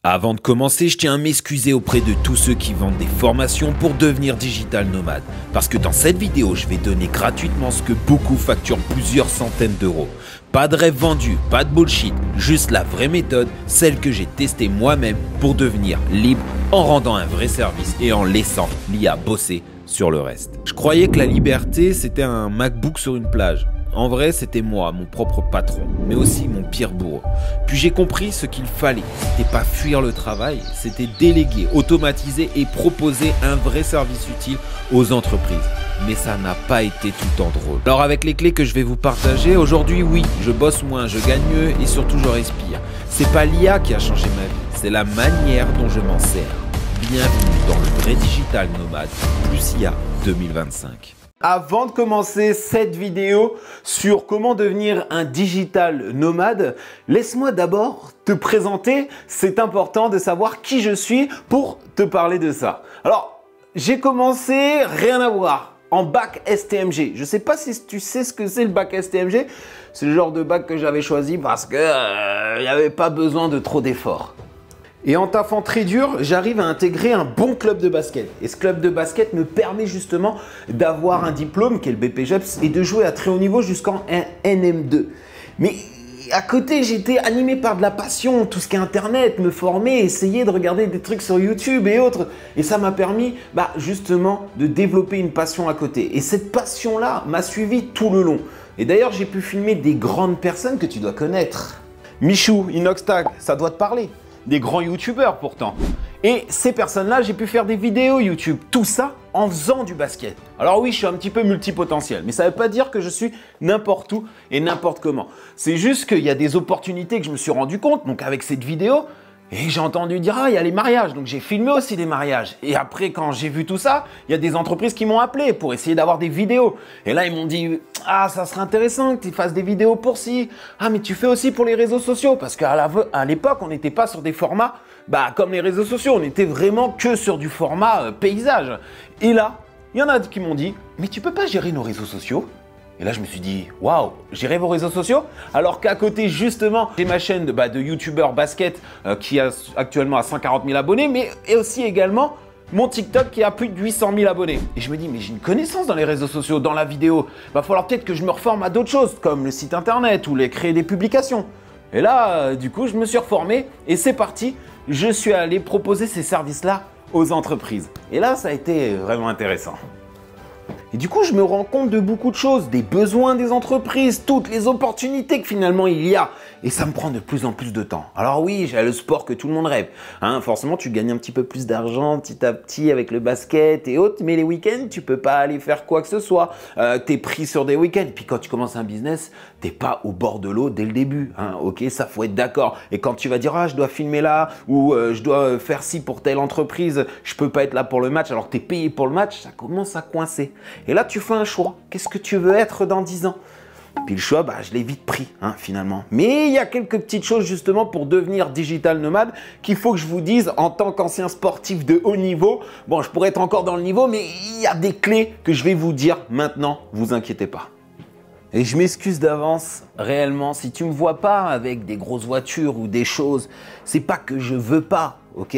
Avant de commencer, je tiens à m'excuser auprès de tous ceux qui vendent des formations pour devenir digital nomade. Parce que dans cette vidéo, je vais donner gratuitement ce que beaucoup facturent plusieurs centaines d'euros. Pas de rêve vendu, pas de bullshit, juste la vraie méthode, celle que j'ai testée moi-même pour devenir libre en rendant un vrai service et en laissant l'IA bosser sur le reste. Je croyais que la liberté, c'était un MacBook sur une plage. En vrai, c'était moi, mon propre patron, mais aussi mon pire bourreau. Puis j'ai compris ce qu'il fallait. C'était pas fuir le travail, c'était déléguer, automatiser et proposer un vrai service utile aux entreprises. Mais ça n'a pas été tout le temps drôle. Alors avec les clés que je vais vous partager, aujourd'hui oui, je bosse moins, je gagne mieux et surtout je respire. C'est pas l'IA qui a changé ma vie, c'est la manière dont je m'en sers. Bienvenue dans le vrai digital nomade plus IA 2025. Avant de commencer cette vidéo sur comment devenir un digital nomade, laisse-moi d'abord te présenter. C'est important de savoir qui je suis pour te parler de ça. Alors, j'ai commencé rien à voir en bac STMG. Je ne sais pas si tu sais ce que c'est le bac STMG. C'est le genre de bac que j'avais choisi parce que n'y avait pas besoin de trop d'efforts. Et en taffant très dur, j'arrive à intégrer un bon club de basket. Et ce club de basket me permet justement d'avoir un diplôme qui est le BPJEPS et de jouer à très haut niveau jusqu'en NM2. Mais à côté, j'étais animé par de la passion, tout ce qui est internet, me former, essayer de regarder des trucs sur YouTube et autres. Et ça m'a permis justement de développer une passion à côté. Et cette passion-là m'a suivi tout le long. Et d'ailleurs, j'ai pu filmer des grandes personnes que tu dois connaître. Michou, Inoxtag, ça doit te parler. Des grands youtubeurs pourtant. Et ces personnes-là, j'ai pu faire des vidéos YouTube. Tout ça en faisant du basket. Alors oui, je suis un petit peu multipotentiel, mais ça ne veut pas dire que je suis n'importe où et n'importe comment. C'est juste qu'il y a des opportunités que je me suis rendu compte, donc avec cette vidéo, et j'ai entendu dire, ah, il y a les mariages, donc j'ai filmé aussi des mariages. Et après, quand j'ai vu tout ça, il y a des entreprises qui m'ont appelé pour essayer d'avoir des vidéos. Et là, ils m'ont dit, ah, ça serait intéressant que tu fasses des vidéos pour ci. Ah, mais tu fais aussi pour les réseaux sociaux. Parce qu'à l'époque, on n'était pas sur des formats comme les réseaux sociaux. On était vraiment que sur du format paysage. Et là, il y en a qui m'ont dit, mais tu peux pas gérer nos réseaux sociaux ? Et là, je me suis dit, waouh, gérer vos réseaux sociaux? Alors qu'à côté, justement, j'ai ma chaîne de youtubeur basket qui a actuellement à 140 000 abonnés, mais aussi également mon TikTok qui a plus de 800 000 abonnés. Et je me dis, mais j'ai une connaissance dans les réseaux sociaux, dans la vidéo. Va falloir peut-être que je me reforme à d'autres choses, comme le site internet ou créer des publications. Et là, du coup, je me suis reformé et c'est parti. Je suis allé proposer ces services-là aux entreprises. Et là, ça a été vraiment intéressant. Et du coup, je me rends compte de beaucoup de choses, des besoins des entreprises, toutes les opportunités que finalement il y a. Et ça me prend de plus en plus de temps. Alors oui, j'ai le sport que tout le monde rêve. Forcément, tu gagnes un petit peu plus d'argent petit à petit avec le basket et autres. Mais les week-ends, tu peux pas aller faire quoi que ce soit. T'es pris sur des week-ends. Puis quand tu commences un business, t'es pas au bord de l'eau dès le début. Ok, ça faut être d'accord. Et quand tu vas dire, ah, je dois filmer là ou je dois faire ci pour telle entreprise, je peux pas être là pour le match alors que t'es payé pour le match, ça commence à coincer. Et là, tu fais un choix. Qu'est-ce que tu veux être dans 10 ans? Puis le choix, je l'ai vite pris, finalement. Mais il y a quelques petites choses justement pour devenir digital nomade qu'il faut que je vous dise en tant qu'ancien sportif de haut niveau. Bon, je pourrais être encore dans le niveau, mais il y a des clés que je vais vous dire maintenant. Vous inquiétez pas. Et je m'excuse d'avance, réellement, si tu me vois pas avec des grosses voitures ou des choses, c'est pas que je veux pas, ok?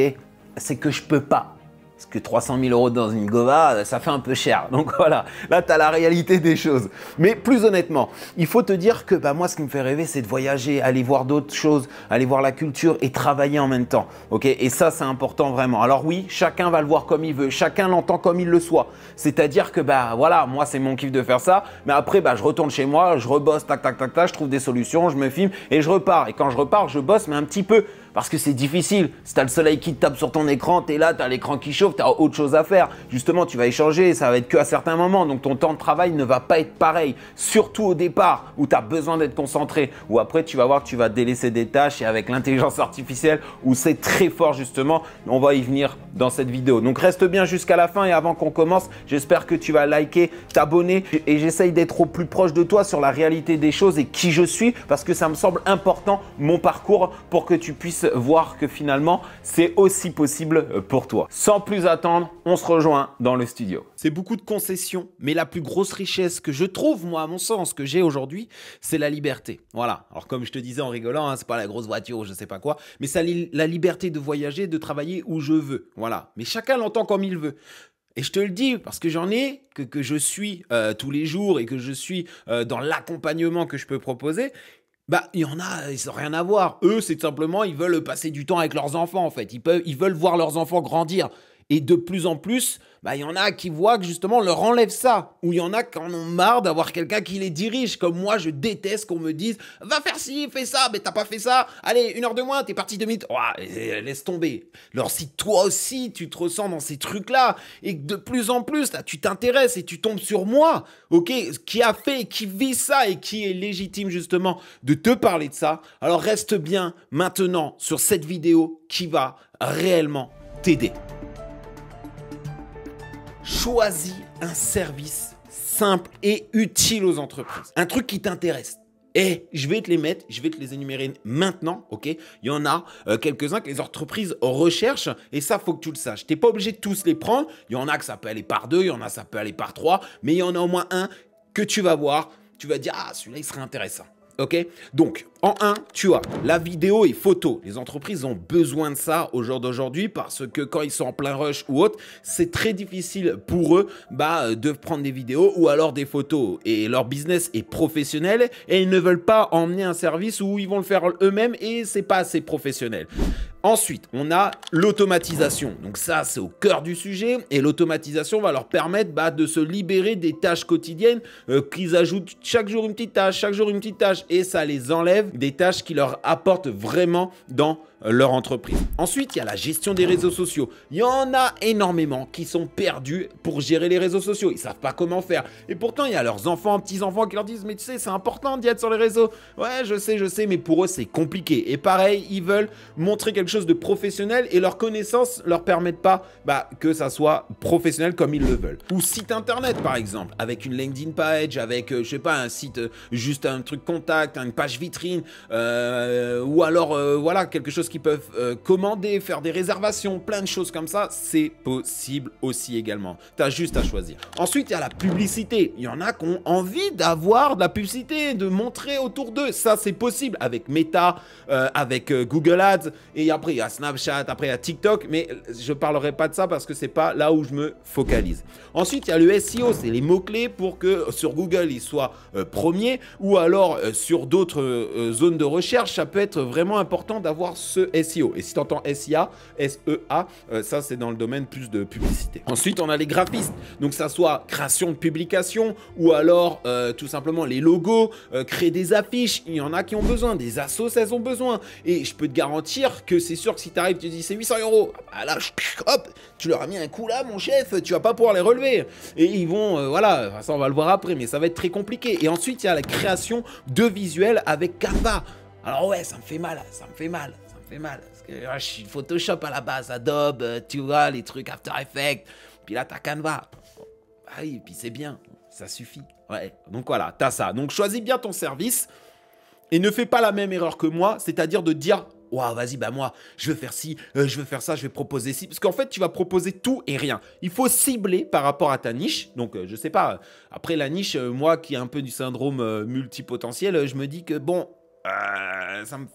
C'est que je peux pas. Parce que 300 000 euros dans une Gova, ça fait un peu cher. Donc voilà, là, tu as la réalité des choses. Mais plus honnêtement, il faut te dire que moi, ce qui me fait rêver, c'est de voyager, aller voir d'autres choses, aller voir la culture et travailler en même temps. Ok? Et ça, c'est important vraiment. Alors oui, chacun va le voir comme il veut, chacun l'entend comme il le soit. C'est-à-dire que voilà, moi, c'est mon kiff de faire ça. Mais après, je retourne chez moi, je rebosse, tac, tac, tac, tac, je trouve des solutions, je me filme et je repars. Et quand je repars, je bosse, mais un petit peu. Parce que c'est difficile. Si tu as le soleil qui te tape sur ton écran, tu es là, tu as l'écran qui chauffe, tu as autre chose à faire. Justement, tu vas échanger, ça va être qu'à certains moments. Donc ton temps de travail ne va pas être pareil. Surtout au départ où tu as besoin d'être concentré. Ou après, tu vas voir que tu vas délaisser des tâches et avec l'intelligence artificielle où c'est très fort justement. On va y venir dans cette vidéo. Donc reste bien jusqu'à la fin et avant qu'on commence, j'espère que tu vas liker, t'abonner et j'essaye d'être au plus proche de toi sur la réalité des choses et qui je suis parce que ça me semble important, mon parcours, pour que tu puisses voir que finalement, c'est aussi possible pour toi. Sans plus plus attendre, on se rejoint dans le studio. C'est beaucoup de concessions, mais la plus grosse richesse que je trouve, moi, à mon sens, que j'ai aujourd'hui, c'est la liberté. Voilà. Alors, comme je te disais en rigolant, hein, c'est pas la grosse voiture ou je sais pas quoi, mais c'est la liberté de voyager, de travailler où je veux. Voilà. Mais chacun l'entend comme il veut. Et je te le dis parce que j'en ai, que je suis tous les jours et que je suis dans l'accompagnement que je peux proposer. Bah, il y en a, ils n'ont rien à voir. Eux, c'est simplement, ils veulent passer du temps avec leurs enfants, en fait. Ils veulent voir leurs enfants grandir. Et de plus en plus, bah, il y en a qui voient que justement, on leur enlève ça. Ou il y en a qui en ont marre d'avoir quelqu'un qui les dirige. Comme moi, je déteste qu'on me dise « Va faire ci, fais ça, mais t'as pas fait ça. Allez, 1 heure de moins, t'es parti 2 minutes. Oh, » laisse tomber. Alors si toi aussi, tu te ressens dans ces trucs-là, et que de plus en plus, là, tu t'intéresses et tu tombes sur moi, ok, qui a fait, qui vit ça et qui est légitime justement de te parler de ça, alors reste bien maintenant sur cette vidéo qui va réellement t'aider. Choisis un service simple et utile aux entreprises. Un truc qui t'intéresse. Et je vais te les mettre, je vais te les énumérer maintenant, ok? Il y en a quelques-uns que les entreprises recherchent et ça, faut que tu le saches. Tu n'es pas obligé de tous les prendre. Il y en a que ça peut aller par 2, il y en a ça peut aller par 3, mais il y en a au moins un que tu vas voir. Tu vas dire, ah, celui-là, il serait intéressant. Ok, donc en 1, tu as la vidéo et photo. Les entreprises ont besoin de ça au jour d'aujourd'hui parce que quand ils sont en plein rush ou autre, c'est très difficile pour eux de prendre des vidéos ou alors des photos. Et leur business est professionnel et ils ne veulent pas emmener un service où ils vont le faire eux-mêmes et c'est pas assez professionnel. Ensuite, on a l'automatisation. Donc ça, c'est au cœur du sujet. Et l'automatisation va leur permettre de se libérer des tâches quotidiennes qu'ils ajoutent chaque jour une petite tâche, chaque jour une petite tâche. Et ça les enlève des tâches qui leur apportent vraiment dans leur entreprise. Ensuite, il y a la gestion des réseaux sociaux. Il y en a énormément qui sont perdus pour gérer les réseaux sociaux. Ils ne savent pas comment faire. Et pourtant, il y a leurs enfants, petits-enfants qui leur disent « Mais tu sais, c'est important d'y être sur les réseaux. » Ouais, je sais, mais pour eux, c'est compliqué. Et pareil, ils veulent montrer quelque chose de professionnel et leurs connaissances ne leur permettent pas que ça soit professionnel comme ils le veulent. Ou site internet, par exemple, avec une LinkedIn page, avec, je sais pas, un site, juste un truc contact, une page vitrine, ou alors, voilà, quelque chose qu'ils peuvent commander, faire des réservations, plein de choses comme ça, c'est possible aussi également. Tu as juste à choisir. Ensuite, il y a la publicité. Il y en a qui ont envie d'avoir de la publicité, de montrer autour d'eux. Ça, c'est possible avec Meta, avec Google Ads, et après, il y a Snapchat, après, il y a TikTok, mais je ne parlerai pas de ça parce que c'est pas là où je me focalise. Ensuite, il y a le SEO, c'est les mots-clés pour que sur Google, il soit premier, ou alors sur d'autres zones de recherche, ça peut être vraiment important d'avoir ce SEO. Et si tu entends SIA, SEA, ça c'est dans le domaine plus de publicité. Ensuite, on a les graphistes. Donc, ça soit création de publications ou alors tout simplement les logos, créer des affiches. Il y en a qui ont besoin, des assos, elles ont besoin. Et je peux te garantir que c'est sûr que si tu arrives, tu te dis c'est 800 €. Bah là, hop, tu leur as mis un coup là, mon chef, tu vas pas pouvoir les relever. Et ils vont, voilà, ça on va le voir après, mais ça va être très compliqué. Et ensuite, il y a la création de visuels avec Canva. Alors ouais, ça me fait mal. Parce que je suis Photoshop à la base, Adobe, tu vois, les trucs After Effects. Puis là, t'as Canva. Ah oui, puis c'est bien, ça suffit. Ouais, donc voilà, t'as ça. Donc choisis bien ton service et ne fais pas la même erreur que moi, c'est-à-dire de dire « Waouh, vas-y, moi, je veux faire ci, je veux faire ça, je vais proposer ci. » Parce qu'en fait, tu vas proposer tout et rien. Il faut cibler par rapport à ta niche. Donc, je sais pas, après la niche, moi qui ai un peu du syndrome multipotentiel, je me dis que bon,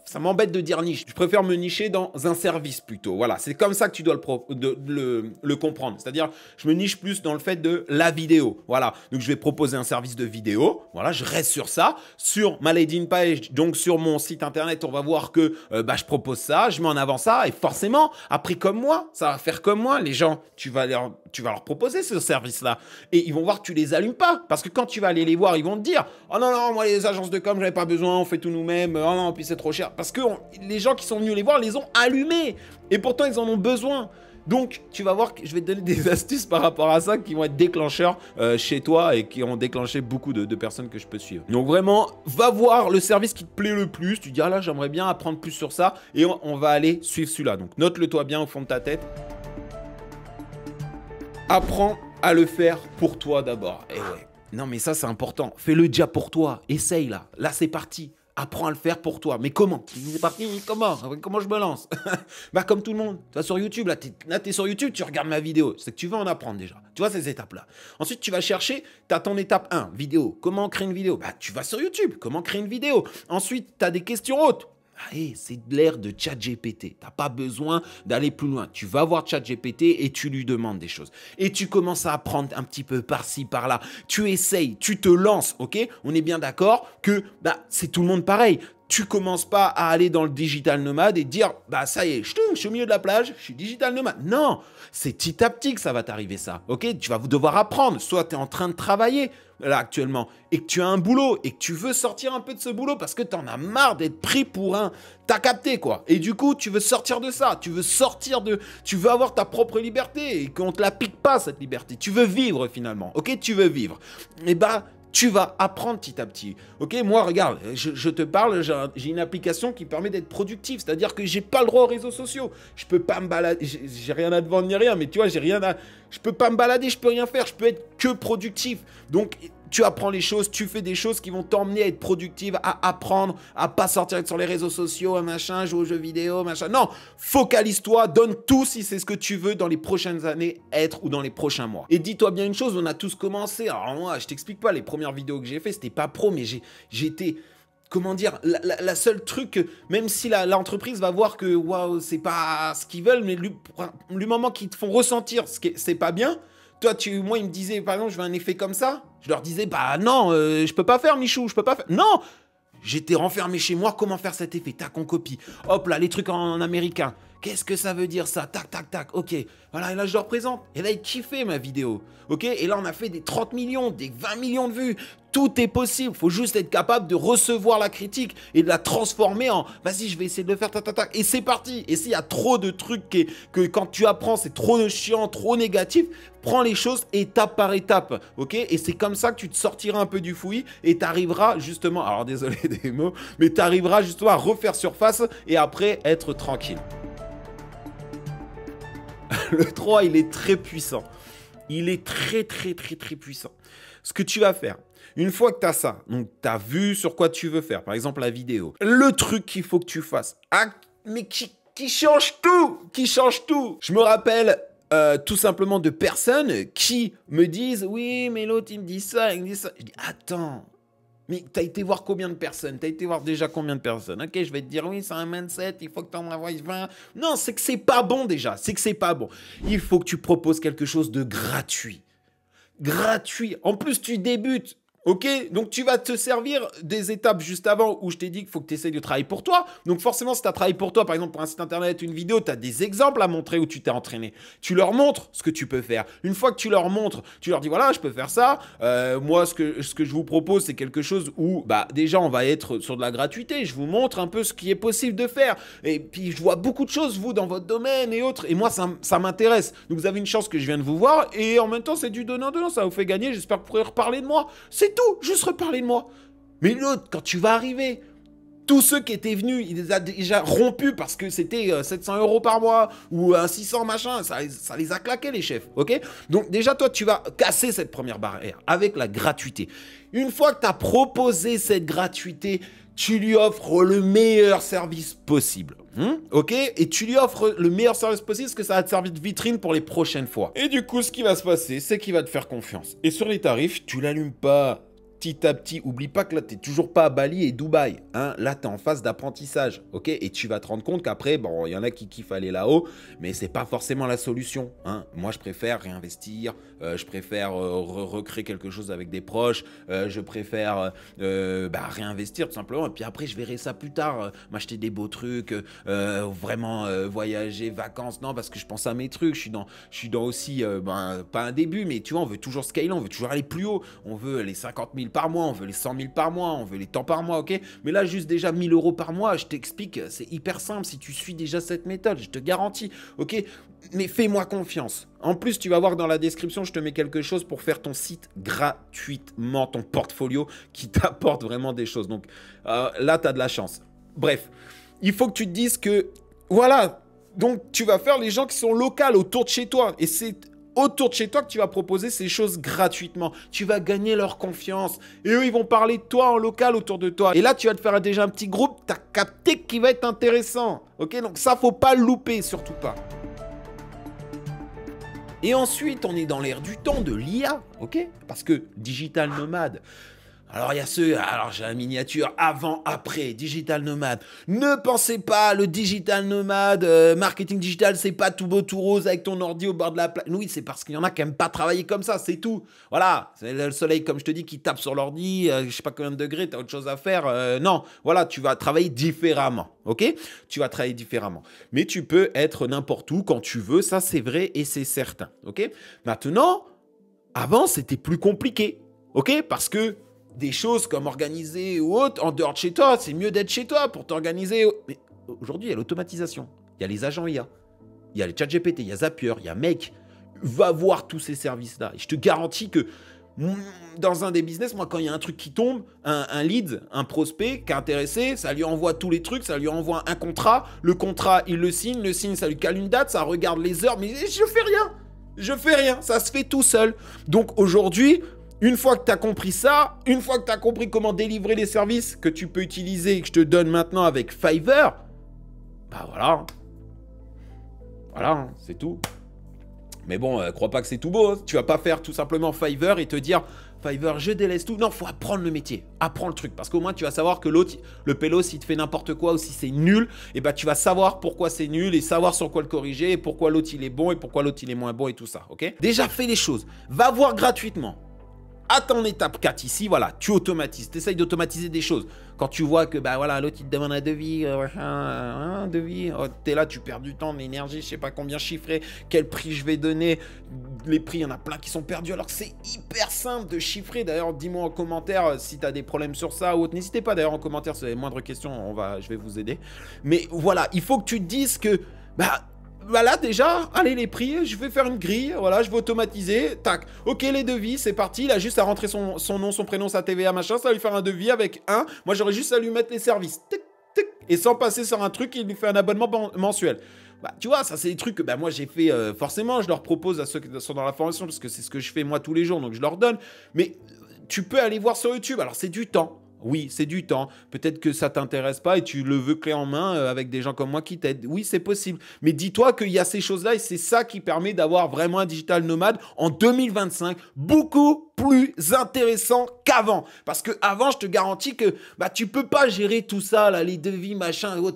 ça m'embête de dire niche. Je préfère me nicher dans un service plutôt. Voilà, c'est comme ça que tu dois le comprendre. C'est-à-dire, je me niche plus dans le fait de la vidéo. Voilà, donc je vais proposer un service de vidéo. Voilà, je reste sur ça. Sur ma landing page, donc sur mon site internet, on va voir que je propose ça, je mets en avant ça. Et forcément, après comme moi, ça va faire comme moi. Les gens, tu vas leur proposer ce service-là. Et ils vont voir que tu les allumes pas. Parce que quand tu vas aller les voir, ils vont te dire « Oh non, moi les agences de com, j'avais pas besoin, on fait tout nous-mêmes. Oh non, puis c'est trop cher. » Parce que les gens qui sont venus les voir les ont allumés. Et pourtant, ils en ont besoin. Donc, tu vas voir que je vais te donner des astuces par rapport à ça qui vont être déclencheurs chez toi et qui ont déclenché beaucoup de personnes que je peux suivre. Donc vraiment, va voir le service qui te plaît le plus. Tu dis, ah là, j'aimerais bien apprendre plus sur ça. Et on va aller suivre celui-là. Donc, note-le toi bien au fond de ta tête. Apprends à le faire pour toi d'abord. Et ouais. Non, mais ça, c'est important. Fais-le déjà pour toi. Essaye là. Là, c'est parti. Apprends à le faire pour toi. Mais comment? C'est parti, comment je me lance? Bah comme tout le monde. Tu vas sur YouTube, là t'es sur YouTube, tu regardes ma vidéo. C'est que tu veux en apprendre déjà. Tu vois ces étapes-là. Ensuite, tu vas chercher, tu as ton étape 1, vidéo. Comment créer une vidéo? Bah tu vas sur YouTube, comment créer une vidéo. Ensuite, tu as des questions hautes. Allez, c'est l'ère de ChatGPT. Tu n'as pas besoin d'aller plus loin. Tu vas voir ChatGPT et tu lui demandes des choses. Et tu commences à apprendre un petit peu par-ci, par-là. Tu essayes, tu te lances, ok? On est bien d'accord que c'est tout le monde pareil. Tu commences pas à aller dans le digital nomade et dire ça y est, je suis au milieu de la plage, je suis digital nomade. Non, c'est petit à petit que ça va t'arriver ça. Ok, tu vas devoir apprendre. Soit tu es en train de travailler là actuellement et que tu as un boulot et que tu veux sortir un peu de ce boulot parce que tu en as marre d'être pris pour un. T'as capté quoi. Et du coup, tu veux sortir de ça. Tu veux avoir ta propre liberté et qu'on te la pique pas cette liberté. Tu veux vivre finalement. Ok, tu veux vivre. Et tu vas apprendre petit à petit. Ok, moi, regarde, je te parle, j'ai une application qui permet d'être productif. C'est-à-dire que j'ai pas le droit aux réseaux sociaux. Je peux pas me balader, j'ai rien à te vendre ni rien, mais tu vois, je peux pas me balader, je peux rien faire, je peux être que productif. Donc, tu apprends les choses, tu fais des choses qui vont t'emmener à être productive, à apprendre, à pas sortir sur les réseaux sociaux, machin, jouer aux jeux vidéo, machin. Non, focalise-toi, donne tout si c'est ce que tu veux dans les prochaines années être ou dans les prochains mois. Et dis-toi bien une chose, on a tous commencé. Alors moi, je t'explique pas, les premières vidéos que j'ai fait, c'était pas pro, mais j'étais... Comment dire, la seule truc, même si l'entreprise va voir que waouh, c'est pas ce qu'ils veulent, mais le moment qu'ils te font ressentir ce que c'est pas bien, moi, ils me disaient, par exemple, je veux un effet comme ça. Je leur disais, non, je peux pas faire, Michou, je peux pas faire. Non, j'étais renfermé chez moi, comment faire cet effet? Tac, on copie. Hop là, les trucs en américain. Qu'est-ce que ça veut dire ça? Tac, tac, tac, ok. Voilà, et là, je leur présente. Et là, ils kiffaient ma vidéo. Ok, et là, on a fait des 30 millions, des 20 millions de vues. Tout est possible. Il faut juste être capable de recevoir la critique et de la transformer en vas-y, je vais essayer de le faire, tac, tac, tac. Et c'est parti. Et s'il y a trop de trucs que quand tu apprends, c'est trop chiant, trop négatif, prends les choses étape par étape. Ok, et c'est comme ça que tu te sortiras un peu du fouillis et tu arriveras justement, alors désolé des mots, mais tu arriveras justement à refaire surface et après être tranquille. Le 3, il est très puissant. Il est très, très, très, très puissant. Ce que tu vas faire, une fois que tu as ça, donc tu as vu sur quoi tu veux faire, par exemple la vidéo, le truc qu'il faut que tu fasses, mais qui change tout, Je me rappelle tout simplement de personnes qui me disent « Oui, mais l'autre, il me dit ça, il me dit ça. » Je dis « Attends. Mais t'as été voir combien de personnes? T'as été voir déjà combien de personnes? Ok, je vais te dire, oui, c'est un mindset, il faut que t'en envoies 20. Non, c'est que c'est pas bon déjà. C'est que c'est pas bon. Il faut que tu proposes quelque chose de gratuit. Gratuit. En plus, tu débutes. Ok, donc tu vas te servir des étapes juste avant où je t'ai dit qu'il faut que tu essayes de travailler pour toi. Donc forcément, si tu as travaillé pour toi, par exemple pour un site internet, une vidéo, tu as des exemples à montrer où tu t'es entraîné. Tu leur montres ce que tu peux faire. Une fois que tu leur montres, tu leur dis voilà, je peux faire ça. Moi, ce que je vous propose, c'est quelque chose où déjà on va être sur de la gratuité. Je vous montre un peu ce qui est possible de faire. Et puis je vois beaucoup de choses, vous, dans votre domaine et autres. Et moi, ça m'intéresse. Donc vous avez une chance que je vienne de vous voir. Et en même temps, c'est du donnant-donnant. Ça vous fait gagner. J'espère que vous pourrez reparler de moi. C'est tout, juste reparler de moi. Mais l'autre, quand tu vas arriver, tous ceux qui étaient venus, il les a déjà rompus parce que c'était 700 € par mois ou 600 machin, ça les a claqués les chefs, ok? Donc déjà, toi, tu vas casser cette première barrière avec la gratuité. Une fois que tu as proposé cette gratuité, tu lui offres le meilleur service possible. Ok? Et tu lui offres le meilleur service possible parce que ça va te servir de vitrine pour les prochaines fois. Et du coup, ce qui va se passer, c'est qu'il va te faire confiance. Et sur les tarifs, tu l'allumes pas petit à petit. Oublie pas que là, tu n'es toujours pas à Bali et Dubaï. Hein? Là, tu es en phase d'apprentissage. Ok? Et tu vas te rendre compte qu'après, bon, il y en a qui kiffent aller là-haut, mais c'est pas forcément la solution. Hein? Moi, je préfère réinvestir. Je préfère recréer quelque chose avec des proches. Je préfère réinvestir tout simplement. Et puis après, je verrai ça plus tard. M'acheter des beaux trucs, vraiment voyager, vacances. Non, parce que je pense à mes trucs. Je suis dans aussi, pas un début, mais tu vois, on veut toujours scaler, on veut toujours aller plus haut. On veut les 50 000 par mois, on veut les 100 000 par mois, on veut les temps par mois, ok? Mais là, juste déjà 1 000 € par mois, je t'explique, c'est hyper simple si tu suis déjà cette méthode, je te garantis, ok? Mais fais-moi confiance. En plus, tu vas voir dans la description, je te mets quelque chose pour faire ton site gratuitement, ton portfolio qui t'apporte vraiment des choses. Donc là, tu as de la chance. Bref, il faut que tu te dises que, voilà, donc tu vas faire les gens qui sont locaux autour de chez toi. Et c'est autour de chez toi que tu vas proposer ces choses gratuitement. Tu vas gagner leur confiance. Et eux, ils vont parler de toi en local autour de toi. Et là, tu vas te faire déjà un petit groupe, tu as capté qui va être intéressant. Ok, donc ça, faut pas le louper, surtout pas. Et ensuite, on est dans l'ère du temps de l'IA, ok? Parce que digital nomade... Alors, il y a ceux, alors j'ai la miniature avant, après, digital nomade. Ne pensez pas, le digital nomade, marketing digital, c'est pas tout beau, tout rose avec ton ordi au bord de la plage. Oui, c'est parce qu'il y en a qui n'aiment pas travailler comme ça, c'est tout. Voilà, c'est le soleil, comme je te dis, qui tape sur l'ordi, je sais pas combien de degrés, t'as autre chose à faire. Non, voilà, tu vas travailler différemment, ok? Tu vas travailler différemment. Mais tu peux être n'importe où quand tu veux, ça c'est vrai et c'est certain, ok? Maintenant, avant, c'était plus compliqué, ok? Parce que des choses comme organiser ou autre, en dehors de chez toi, c'est mieux d'être chez toi pour t'organiser. Mais aujourd'hui, il y a l'automatisation, il y a les agents IA, il y a les ChatGPT, il y a Zapier, il y a Make. Va voir tous ces services-là. Et je te garantis que dans un des business, moi, quand il y a un truc qui tombe, un lead, un prospect qui est intéressé, ça lui envoie tous les trucs, ça lui envoie un contrat. Le contrat, il le signe, ça lui cale une date, ça regarde les heures, mais je fais rien, ça se fait tout seul. Donc aujourd'hui, une fois que tu as compris ça, une fois que tu as compris comment délivrer les services que tu peux utiliser et que je te donne maintenant avec Fiverr, bah voilà. Voilà, c'est tout. Mais bon, crois pas que c'est tout beau. Hein. Tu vas pas faire tout simplement Fiverr et te dire Fiverr, je délaisse tout. Non, faut apprendre le métier. Apprends le truc. Parce qu'au moins, tu vas savoir que l'autre, le pélo, s'il te fait n'importe quoi ou si c'est nul, et bah, tu vas savoir pourquoi c'est nul et savoir sur quoi le corriger et pourquoi l'autre, il est bon et pourquoi l'autre, il est moins bon et tout ça. Ok? Déjà, fais les choses. Va voir gratuitement. À ton étape 4 ici, voilà, tu automatises, tu essayes d'automatiser des choses. Quand tu vois que bah voilà, l'autre il te demande un devis, un devis, oh, t'es là, tu perds du temps, de l'énergie, je sais pas combien chiffrer, quel prix je vais donner. Les prix, il y en a plein qui sont perdus, alors que c'est hyper simple de chiffrer. D'ailleurs, dis-moi en commentaire si tu as des problèmes sur ça ou autre. N'hésitez pas d'ailleurs en commentaire, si vous avez moindre question, je vais vous aider. Mais voilà, il faut que tu te dises que bah voilà déjà, allez les prix, je vais faire une grille, voilà, je vais automatiser, tac, ok les devis, c'est parti, il a juste à rentrer son nom, son prénom, sa TVA, machin, ça va lui faire un devis avec un, moi j'aurais juste à lui mettre les services, tic, tic, et sans passer sur un truc, il lui fait un abonnement mensuel. Bah, tu vois, ça c'est des trucs que bah, moi j'ai fait, forcément je leur propose à ceux qui sont dans la formation, parce que c'est ce que je fais moi tous les jours, donc je leur donne, mais tu peux aller voir sur YouTube, alors c'est du temps. Oui, c'est du temps. Peut-être que ça t'intéresse pas et tu le veux clé en main avec des gens comme moi qui t'aident. Oui, c'est possible. Mais dis-toi qu'il y a ces choses-là et c'est ça qui permet d'avoir vraiment un digital nomade en 2025 beaucoup plus intéressant qu'avant. Parce que avant, je te garantis que bah tu peux pas gérer tout ça là, les devis, machin. Oh,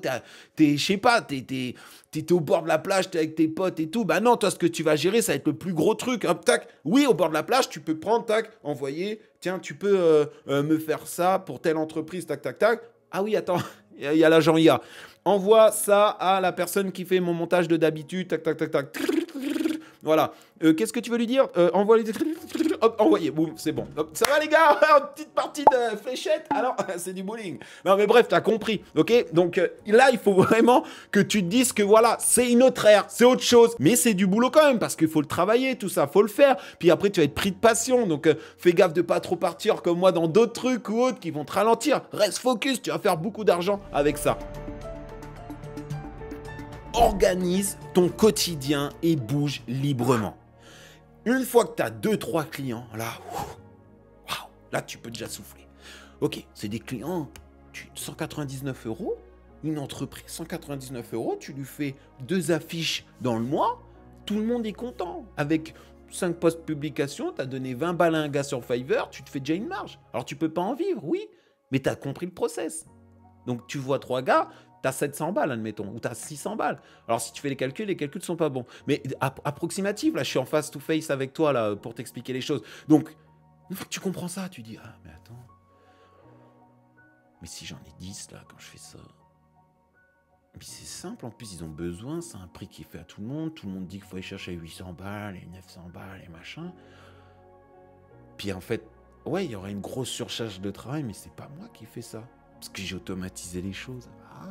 je sais pas, t'es au bord de la plage, t'es avec tes potes et tout. Bah non, toi, ce que tu vas gérer, ça va être le plus gros truc. Hop, tac. Oui, au bord de la plage, tu peux prendre, tac, envoyer. Tiens, tu peux me faire ça pour telle entreprise, tac, tac, tac. Ah oui, attends, il y a l'agent IA. Envoie ça à la personne qui fait mon montage de d'habitude, tac, tac, tac, tac. Voilà. Qu'est-ce que tu veux lui dire? Envoie les... Hop, envoyez. Boum, c'est bon. Hop, ça va les gars? Petite partie de fléchette. Alors, c'est du bowling. Non, mais bref, t'as compris. Ok? Donc là, il faut vraiment que tu te dises que voilà, c'est une autre ère, c'est autre chose. Mais c'est du boulot quand même parce qu'il faut le travailler, tout ça, faut le faire. Puis après, tu vas être pris de passion. Donc, fais gaffe de pas trop partir comme moi dans d'autres trucs ou autres qui vont te ralentir. Reste focus, tu vas faire beaucoup d'argent avec ça. Organise ton quotidien et bouge librement. Une fois que tu as 2-3 clients, là, tu peux déjà souffler. Ok, c'est des clients, 199 €, une entreprise, 199 €, tu lui fais 2 affiches dans le mois, tout le monde est content. Avec 5 posts publications, tu as donné 20 balles à un gars sur Fiverr, tu te fais déjà une marge. Alors, tu peux pas en vivre, oui, mais tu as compris le process. Donc, tu vois 3 gars, tu as 700 balles, admettons, ou tu as 600 balles. Alors, si tu fais les calculs ne sont pas bons. Mais approximatif, là, je suis en face-to-face avec toi, là, pour t'expliquer les choses. Donc, une fois que tu comprends ça, tu dis, ah, mais attends. Mais si j'en ai 10, là, quand je fais ça. Mais c'est simple, en plus, ils ont besoin, c'est un prix qui est fait à tout le monde. Tout le monde dit qu'il faut aller chercher 800 balles, et 900 balles, et machin. Puis, en fait, ouais, il y aura une grosse surcharge de travail, mais c'est pas moi qui fais ça. Parce que j'ai automatisé les choses. Ah,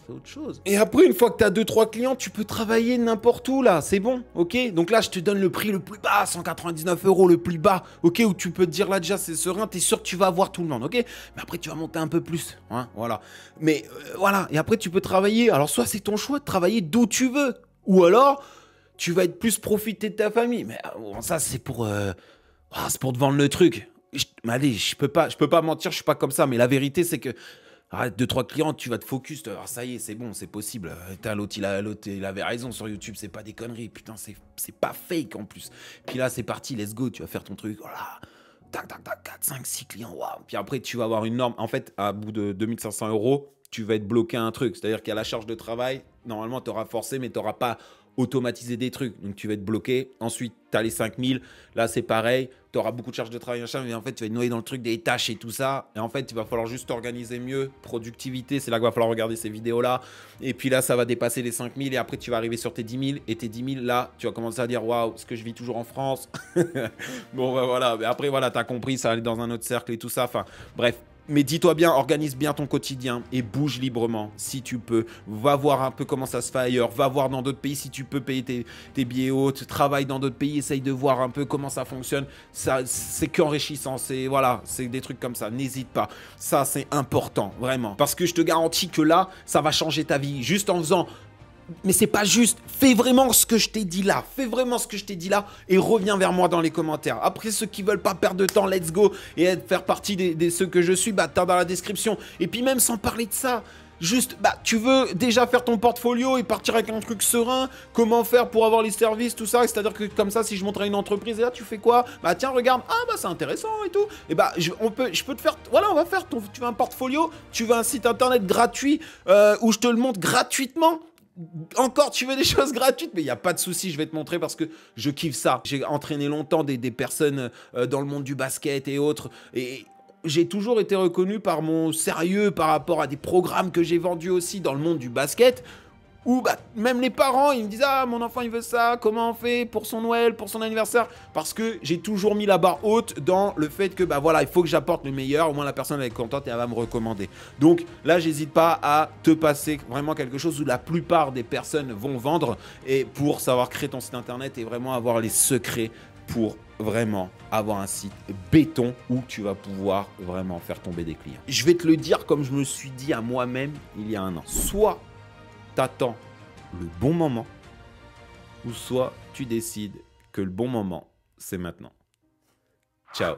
c'est autre chose. Et après, une fois que tu as 2-3 clients, tu peux travailler n'importe où, là. C'est bon, ok? Donc là, je te donne le prix le plus bas, 199 € le plus bas, ok? Où tu peux te dire, là, déjà, c'est serein, t'es sûr que tu vas avoir tout le monde, ok? Mais après, tu vas monter un peu plus, hein, voilà. Mais voilà, et après, tu peux travailler. Alors, soit c'est ton choix de travailler d'où tu veux. Ou alors, tu vas être plus profiter de ta famille. Mais ça, c'est pour te vendre le truc. Mais allez, je peux pas mentir, je suis pas comme ça. Mais la vérité, c'est que arrête 2-3 clients, tu vas te focus. Ça y est, c'est bon, c'est possible. L'autre, il avait raison sur YouTube, c'est pas des conneries. Putain, c'est pas fake en plus. Puis là, c'est parti, let's go, tu vas faire ton truc. Voilà. Tac, tac, tac, 4, 5, 6 clients. Waouh. Puis après, tu vas avoir une norme. En fait, à bout de 2500 €, tu vas être bloqué à un truc. C'est-à-dire qu'à la charge de travail, normalement, tu auras forcé, mais tu n'auras pas automatisé des trucs. Donc, tu vas être bloqué. Ensuite, tu as les 5000. Là, c'est pareil. Tu auras beaucoup de charges de travail, machin, mais en fait, tu vas être noyé dans le truc des tâches et tout ça. Et en fait, il va falloir juste t'organiser mieux. Productivité, c'est là qu'il va falloir regarder ces vidéos-là. Et puis là, ça va dépasser les 5000. Et après, tu vas arriver sur tes 10 000. Et tes 10 000, là, tu vas commencer à dire waouh, est-ce que je vis toujours en France? Bon, bah, voilà. Mais après, voilà, tu as compris, ça va aller dans un autre cercle et tout ça. Enfin, bref. Mais dis-toi bien, organise bien ton quotidien et bouge librement si tu peux. Va voir un peu comment ça se fait ailleurs. Va voir dans d'autres pays si tu peux payer tes billets hautes. Travaille dans d'autres pays, essaye de voir un peu comment ça fonctionne. Ça, c'est qu'enrichissant. Voilà, c'est des trucs comme ça. N'hésite pas. Ça, c'est important, vraiment. Parce que je te garantis que là, ça va changer ta vie. Juste en faisant... Mais c'est pas juste, fais vraiment ce que je t'ai dit là, et reviens vers moi dans les commentaires. Après, ceux qui veulent pas perdre de temps, let's go, et faire partie des ceux que je suis, bah t'as dans la description. Et puis même sans parler de ça, juste, bah tu veux déjà faire ton portfolio et partir avec un truc serein, comment faire pour avoir les services, tout ça, c'est-à-dire que comme ça, si je montre à une entreprise, et là tu fais quoi? Bah tiens, regarde, ah bah c'est intéressant et tout, et bah je peux te faire, voilà, on va faire, tu veux un portfolio, tu veux un site internet gratuit, où je te le montre gratuitement. Encore, tu veux des choses gratuites, mais il n'y a pas de souci, je vais te montrer parce que je kiffe ça. J'ai entraîné longtemps des personnes dans le monde du basket et autres, et j'ai toujours été reconnu par mon sérieux par rapport à des programmes que j'ai vendus aussi dans le monde du basket, où bah, même les parents, ils me disent « Ah, mon enfant, il veut ça, comment on fait pour son Noël, pour son anniversaire ?» Parce que j'ai toujours mis la barre haute dans le fait que, bah voilà, il faut que j'apporte le meilleur, au moins la personne elle est contente et elle va me recommander. Donc là, j'hésite pas à te passer vraiment quelque chose où la plupart des personnes vont vendre, et pour savoir créer ton site internet et vraiment avoir les secrets pour vraiment avoir un site béton où tu vas pouvoir vraiment faire tomber des clients. Je vais te le dire comme je me suis dit à moi-même il y a un an. Soit t'attends le bon moment, ou soit tu décides que le bon moment, c'est maintenant. Ciao.